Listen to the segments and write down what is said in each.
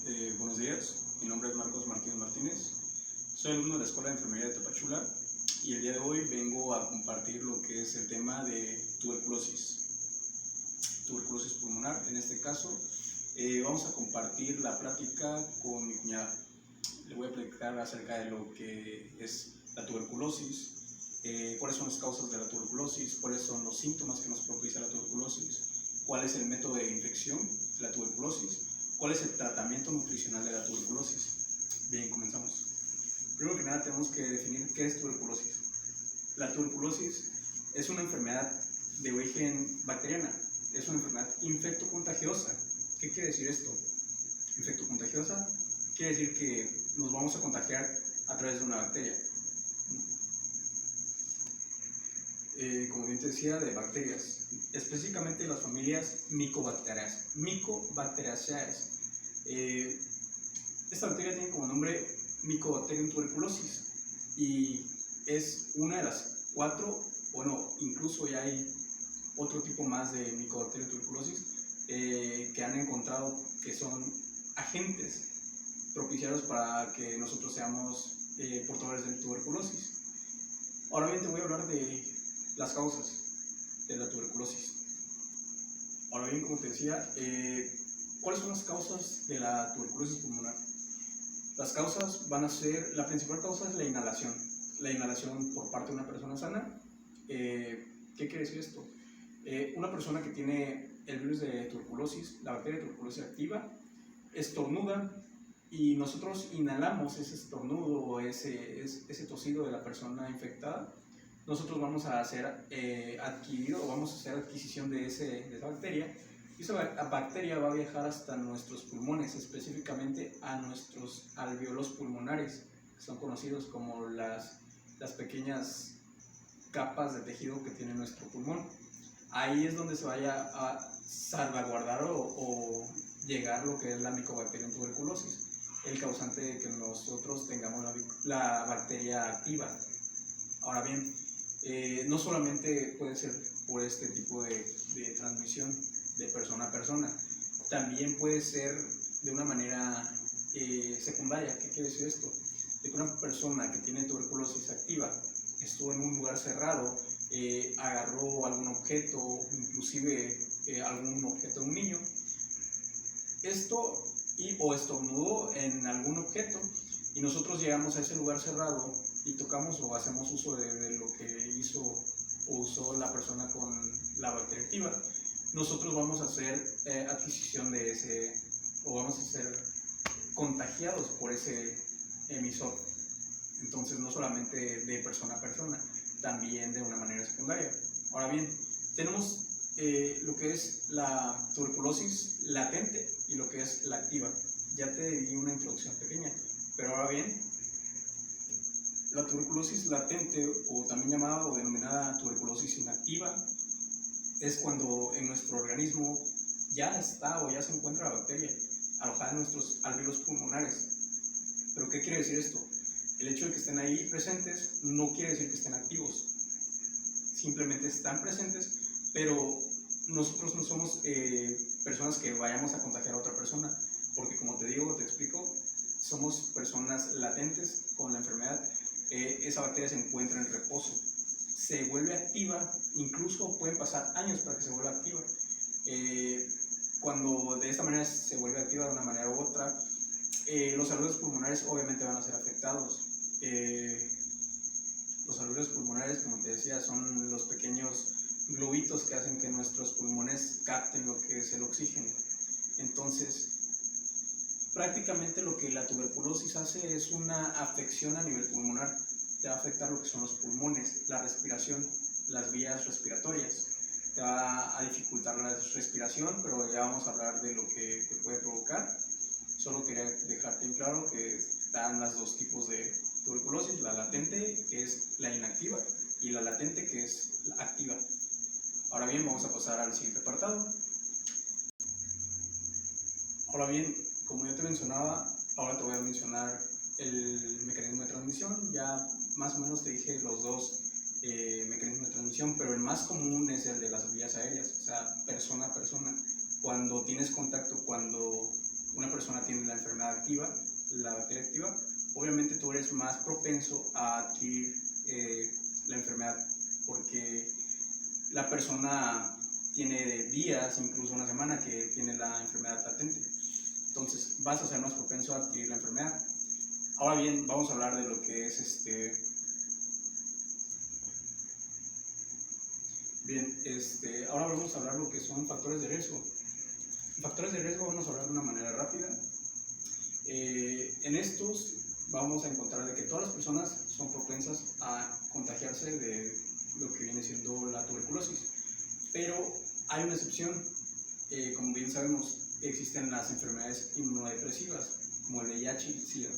Buenos días, mi nombre es Marcos Martínez Martínez, soy alumno de la Escuela de Enfermería de Tapachula y el día de hoy vengo a compartir lo que es el tema de tuberculosis pulmonar. En este caso vamos a compartir la plática con mi cuñada. Le voy a platicar acerca de lo que es la tuberculosis, cuáles son las causas de la tuberculosis, cuáles son los síntomas que nos propicia la tuberculosis, cuál es el método de infección de la tuberculosis, cuál es el tratamiento nutricional de la tuberculosis. Bien, comenzamos. Primero que nada tenemos que definir qué es tuberculosis. La tuberculosis es una enfermedad de origen bacteriana, es una enfermedad infectocontagiosa. ¿Qué quiere decir esto? Infectocontagiosa quiere decir que nos vamos a contagiar a través de una bacteria. Como bien te decía, de bacterias, específicamente las familias Mycobacteriaceae. Esta bacteria tiene como nombre Mycobacterium tuberculosis y es una de las 4, bueno, incluso ya hay otro tipo más de Mycobacterium tuberculosis que han encontrado que son agentes propiciados para que nosotros seamos portadores de tuberculosis. Ahora bien, te voy a hablar de las causas de la tuberculosis. Ahora bien, como te decía, ¿cuáles son las causas de la tuberculosis pulmonar? Las causas van a ser, la principal causa es la inhalación por parte de una persona sana. ¿Qué quiere decir esto? Una persona que tiene el virus de tuberculosis, la bacteria de tuberculosis activa, estornuda y nosotros inhalamos ese estornudo o ese tosido de la persona infectada. Nosotros vamos a hacer vamos a hacer adquisición de esa bacteria y esa bacteria va a viajar hasta nuestros pulmones, específicamente a nuestros alvéolos pulmonares, que son conocidos como las pequeñas capas de tejido que tiene nuestro pulmón. Ahí es donde se vaya a salvaguardar o llegar lo que es la Mycobacterium tuberculosis, el causante de que nosotros tengamos la bacteria activa. Ahora bien, no solamente puede ser por este tipo de transmisión de persona a persona, también puede ser de una manera secundaria. ¿Qué quiere decir esto? De que una persona que tiene tuberculosis activa estuvo en un lugar cerrado, agarró algún objeto, inclusive algún objeto de un niño, o estornudó en algún objeto, y nosotros llegamos a ese lugar cerrado y tocamos o hacemos uso de lo que hizo o usó la persona con la bacteria activa, nosotros vamos a hacer adquisición de ese, o vamos a ser contagiados por ese emisor. Entonces, no solamente de persona a persona, también de una manera secundaria. Ahora bien, tenemos lo que es la tuberculosis latente y lo que es la activa. Ya te di una introducción pequeña, pero ahora bien, la tuberculosis latente, o también llamada o denominada tuberculosis inactiva, es cuando en nuestro organismo ya está o ya se encuentra la bacteria alojada en nuestros alvéolos pulmonares. ¿Pero qué quiere decir esto? El hecho de que estén ahí presentes no quiere decir que estén activos, simplemente están presentes, pero nosotros no somos personas que vayamos a contagiar a otra persona, porque como te digo, te explico, somos personas latentes con la enfermedad. Esa bacteria se encuentra en reposo, se vuelve activa, incluso pueden pasar años para que se vuelva activa. Cuando de esta manera se vuelve activa de una manera u otra, los alvéolos pulmonares obviamente van a ser afectados. Los alvéolos pulmonares, como te decía, son los pequeños globitos que hacen que nuestros pulmones capten lo que es el oxígeno. Entonces, prácticamente lo que la tuberculosis hace es una afección a nivel pulmonar. Te va a afectar lo que son los pulmones, la respiración, las vías respiratorias. Te va a dificultar la respiración, pero ya vamos a hablar de lo que te puede provocar. Solo quería dejarte en claro que están los dos tipos de tuberculosis, la latente, que es la inactiva, y la latente, que es la activa. Ahora bien, vamos a pasar al siguiente apartado. Ahora bien, como ya te mencionaba, ahora te voy a mencionar el mecanismo de transmisión. Ya más o menos te dije los dos mecanismos de transmisión, pero el más común es el de las vías aéreas, o sea, persona a persona. Cuando tienes contacto, cuando una persona tiene la enfermedad activa, la bacteria activa, obviamente tú eres más propenso a adquirir la enfermedad, porque la persona tiene días, incluso una semana, que tiene la enfermedad latente. Entonces vas a ser más propenso a adquirir la enfermedad. Ahora bien, vamos a hablar de lo que es ahora vamos a hablar lo que son factores de riesgo. Factores de riesgo vamos a hablar de una manera rápida. En estos vamos a encontrar de que todas las personas son propensas a contagiarse de lo que viene siendo la tuberculosis, pero hay una excepción. Como bien sabemos, existen las enfermedades inmunodepresivas como el VIH y SIDA.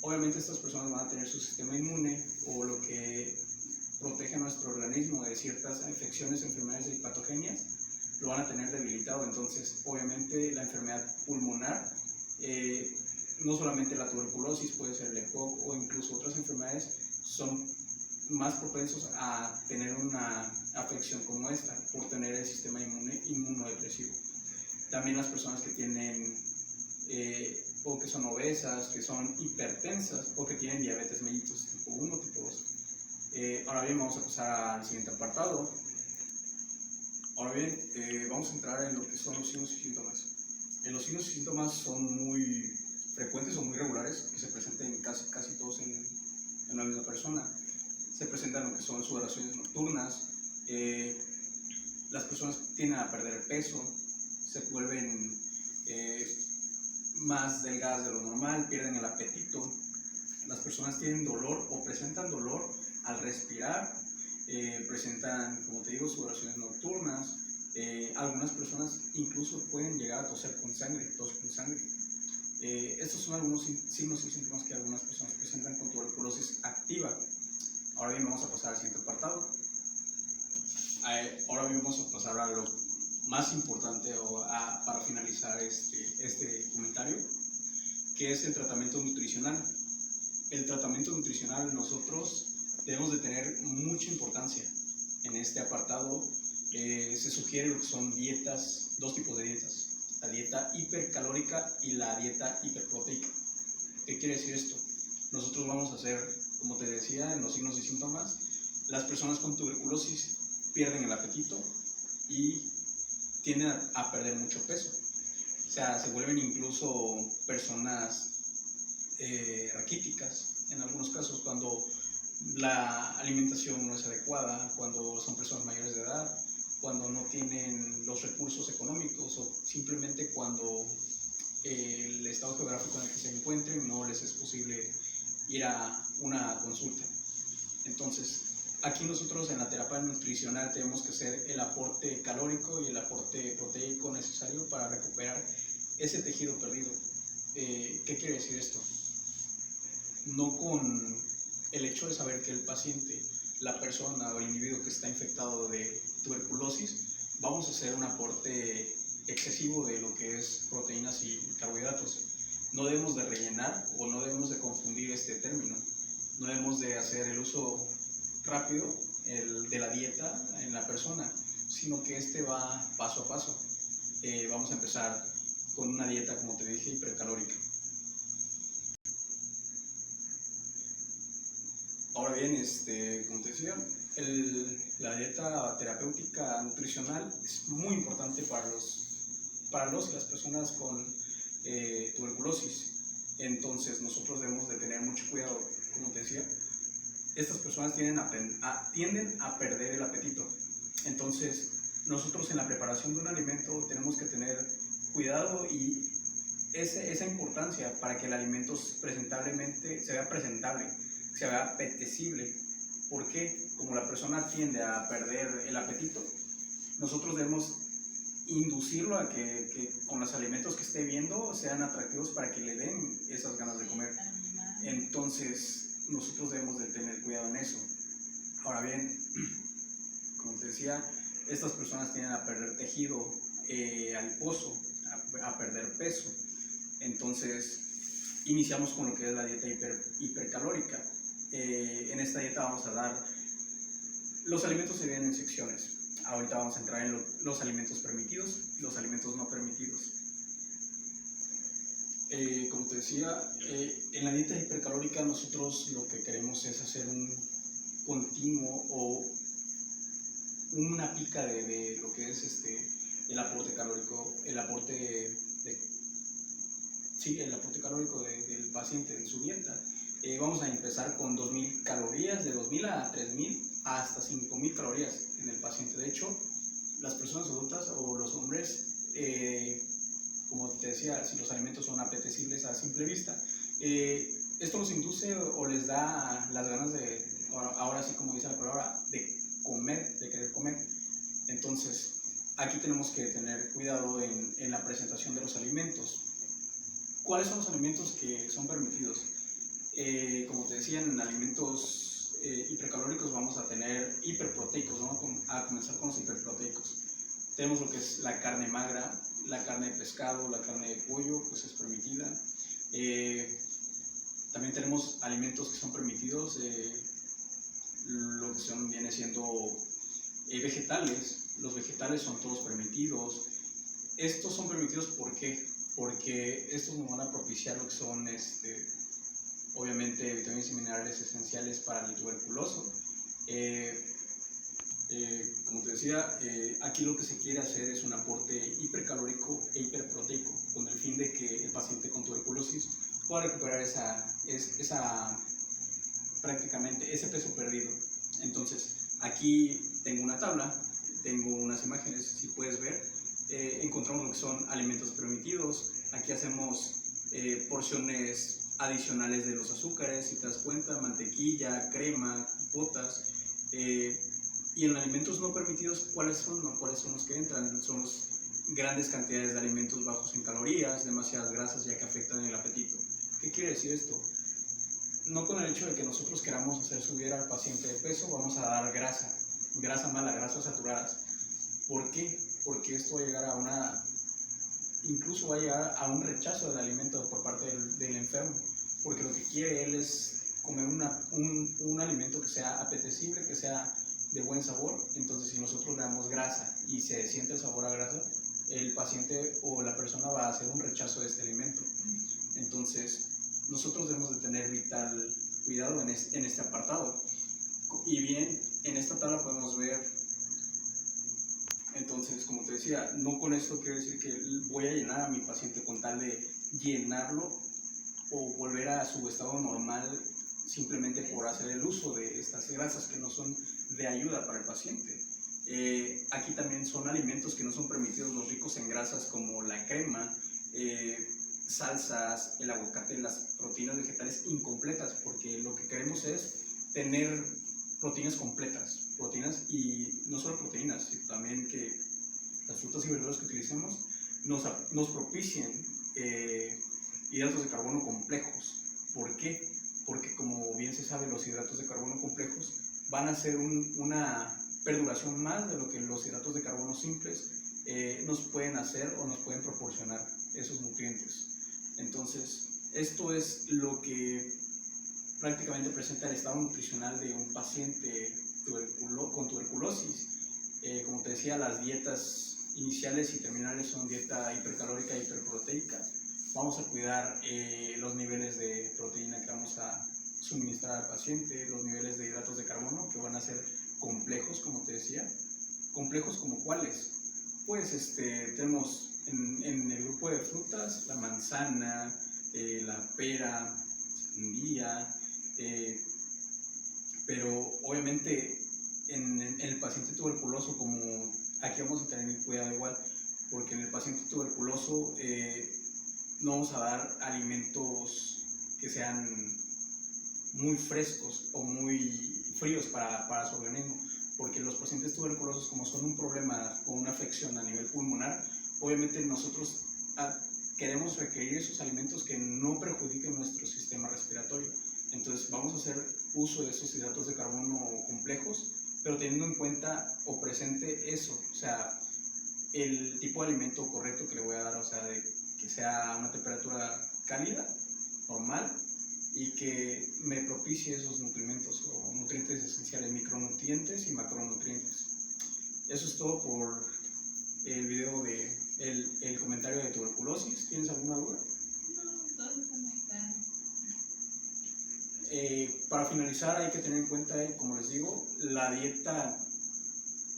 Obviamente estas personas van a tener su sistema inmune, o lo que protege a nuestro organismo de ciertas infecciones, enfermedades y patogenias, lo van a tener debilitado. Entonces obviamente la enfermedad pulmonar, no solamente la tuberculosis, puede ser el EPOC o incluso otras enfermedades, son más propensos a tener una afección como esta por tener el sistema inmunodepresivo. También las personas que tienen o que son obesas, que son hipertensas o que tienen diabetes mellitus tipo 1, tipo 2. Ahora bien, vamos a pasar al siguiente apartado. Ahora bien, vamos a entrar en lo que son los signos y síntomas. Los signos y síntomas son muy frecuentes o muy regulares, que se presentan casi todos en la misma persona. Se presentan lo que son sudoraciones nocturnas, las personas tienden a perder peso, se vuelven más delgadas de lo normal, pierden el apetito, las personas tienen dolor o presentan dolor al respirar, presentan, como te digo, sudoraciones nocturnas, algunas personas incluso pueden llegar a toser con sangre, tos con sangre. Estos son algunos signos y síntomas que algunas personas presentan con tuberculosis activa. Ahora bien, vamos a pasar al siguiente apartado. Ahora bien, vamos a pasar a lo más importante para finalizar este comentario, que es el tratamiento nutricional. El tratamiento nutricional, nosotros debemos de tener mucha importancia en este apartado. Se sugiere lo que son dietas, dos tipos de dietas: la dieta hipercalórica y la dieta hiperproteica. ¿Qué quiere decir esto? Nosotros vamos a hacer, como te decía, en los signos y síntomas, las personas con tuberculosis pierden el apetito y tienden a perder mucho peso. O sea, se vuelven incluso personas raquíticas en algunos casos, cuando la alimentación no es adecuada, cuando son personas mayores de edad, cuando no tienen los recursos económicos, o simplemente cuando el estado geográfico en el que se encuentren no les es posible ir a una consulta. Entonces, aquí nosotros en la terapia nutricional tenemos que hacer el aporte calórico y el aporte proteico necesario para recuperar ese tejido perdido. ¿Qué quiere decir esto? No con el hecho de saber que el paciente, la persona o el individuo que está infectado de tuberculosis, vamos a hacer un aporte excesivo de lo que es proteínas y carbohidratos. No debemos de rellenar o no debemos de confundir este término. No debemos de hacer el uso rápido de la dieta en la persona, sino que va paso a paso. Vamos a empezar con una dieta, como te dije, hipercalórica. Ahora bien, como te decía, la dieta terapéutica nutricional es muy importante para las personas con tuberculosis. Entonces nosotros debemos de tener mucho cuidado. Como te decía, estas personas tienden a perder el apetito. Entonces nosotros en la preparación de un alimento tenemos que tener cuidado y esa importancia para que el alimento presentablemente se vea presentable, se vea apetecible. Porque como la persona tiende a perder el apetito, nosotros debemos inducirlo a que con los alimentos que esté viendo sean atractivos para que le den esas ganas de comer. Entonces nosotros debemos de tener cuidado en eso. Ahora bien, como te decía, estas personas tienden a perder tejido adiposo, a perder peso. Entonces iniciamos con lo que es la dieta hipercalórica. En esta dieta vamos a dar, los alimentos se dividen en secciones. Ahorita vamos a entrar en los alimentos permitidos y los alimentos no permitidos. Como te decía, en la dieta hipercalórica nosotros lo que queremos es hacer un continuo o una pica de lo que es el aporte calórico, el aporte calórico del paciente en su dieta. Vamos a empezar con 2000 calorías, de 2000 a 3000 hasta 5000 calorías en el paciente. De hecho, las personas adultas o los hombres, como te decía, si los alimentos son apetecibles a simple vista, esto los induce o les da las ganas de, ahora sí como dice la palabra, de comer, de querer comer. Entonces, aquí tenemos que tener cuidado en la presentación de los alimentos. ¿Cuáles son los alimentos que son permitidos? Como te decía, en alimentos hipercalóricos vamos a tener hiperproteicos. Vamos a comenzar con los hiperproteicos. Tenemos lo que es la carne magra, la carne de pescado, la carne de pollo, pues es permitida. También tenemos alimentos que son permitidos, lo que viene siendo vegetales. Los vegetales son todos permitidos. Estos son permitidos, ¿por qué? Porque estos nos van a propiciar lo que son, obviamente, vitaminas y minerales esenciales para el tuberculoso. Como te decía, aquí lo que se quiere hacer es un aporte hipercalórico e hiperproteico, con el fin de que el paciente con tuberculosis pueda recuperar prácticamente ese peso perdido. Entonces, aquí tengo una tabla, tengo unas imágenes, si puedes ver, encontramos lo que son alimentos permitidos. Aquí hacemos porciones adicionales de los azúcares, si te das cuenta, mantequilla, crema, botas. Y en alimentos no permitidos, ¿cuáles son los que entran? Son grandes cantidades de alimentos bajos en calorías, demasiadas grasas ya que afectan el apetito. ¿Qué quiere decir esto? No con el hecho de que nosotros queramos hacer subir al paciente de peso, vamos a dar grasa mala, grasas saturadas. ¿Por qué? Porque esto va a llegar incluso va a llegar a un rechazo del alimento por parte del enfermo, porque lo que quiere él es comer un alimento que sea apetecible, que sea de buen sabor. Entonces, si nosotros le damos grasa y se siente el sabor a grasa, el paciente o la persona va a hacer un rechazo de este alimento. Entonces, nosotros debemos de tener vital cuidado en este apartado. Y bien, en esta tabla podemos ver, entonces, como te decía, no con esto quiero decir que voy a llenar a mi paciente con tal de llenarlo o volver a su estado normal simplemente por hacer el uso de estas grasas que no son de ayuda para el paciente. Aquí también son alimentos que no son permitidos, los ricos en grasas como la crema, salsas, el aguacate, las proteínas vegetales incompletas, porque lo que queremos es tener proteínas completas, y no solo proteínas, sino también que las frutas y verduras que utilicemos nos propicien hidratos de carbono complejos. ¿Por qué? Porque como bien se sabe, los hidratos de carbono complejos van a ser una perduración más de lo que los hidratos de carbono simples nos pueden hacer o nos pueden proporcionar esos nutrientes. Entonces, esto es lo que prácticamente presenta el estado nutricional de un paciente con tuberculosis. Como te decía, las dietas iniciales y terminales son dieta hipercalórica e hiperproteica. Vamos a cuidar los niveles de proteína que vamos a suministrar al paciente, los niveles de hidratos de carbono que van a ser complejos, como te decía. ¿Complejos como cuáles? Pues tenemos en el grupo de frutas la manzana, la pera, sandía, pero obviamente en el paciente tuberculoso, como aquí vamos a tener cuidado igual, porque en el paciente tuberculoso no vamos a dar alimentos que sean muy frescos o muy fríos para su organismo, porque los pacientes tuberculosos, como son un problema o una afección a nivel pulmonar, obviamente nosotros queremos requerir esos alimentos que no perjudiquen nuestro sistema respiratorio. Entonces vamos a hacer uso de esos hidratos de carbono complejos, pero teniendo en cuenta o presente eso, o sea, el tipo de alimento correcto que le voy a dar, o sea, que sea a una temperatura cálida, normal, y que me propicie esos nutrimentos o nutrientes esenciales, micronutrientes y macronutrientes. Eso es todo por el video el comentario de tuberculosis. ¿Tienes alguna duda? para finalizar hay que tener en cuenta, como les digo, la dieta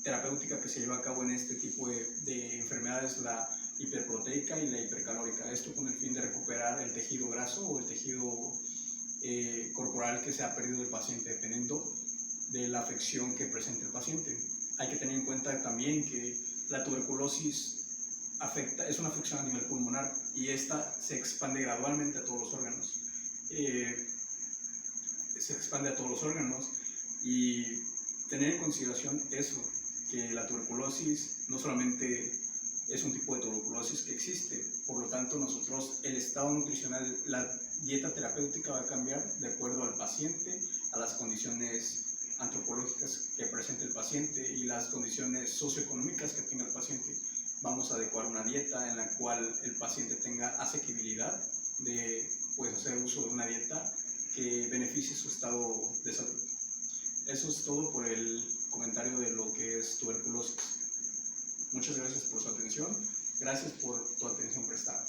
terapéutica que se lleva a cabo en este tipo de enfermedades, la hiperproteica y la hipercalórica. Esto con el fin de recuperar el tejido graso o el tejido corporal que se ha perdido del paciente, dependiendo de la afección que presente el paciente. Hay que tener en cuenta también que la tuberculosis es una afección a nivel pulmonar y esta se expande gradualmente a todos los órganos. Y tener en consideración eso, que la tuberculosis no solamente es un tipo de tuberculosis que existe, por lo tanto nosotros el estado nutricional, la dieta terapéutica va a cambiar de acuerdo al paciente, a las condiciones antropológicas que presente el paciente y las condiciones socioeconómicas que tenga el paciente. Vamos a adecuar una dieta en la cual el paciente tenga asequibilidad de hacer uso de una dieta que beneficie su estado de salud. Eso es todo por el comentario de lo que es tuberculosis. Muchas gracias por su atención. Gracias por tu atención prestada.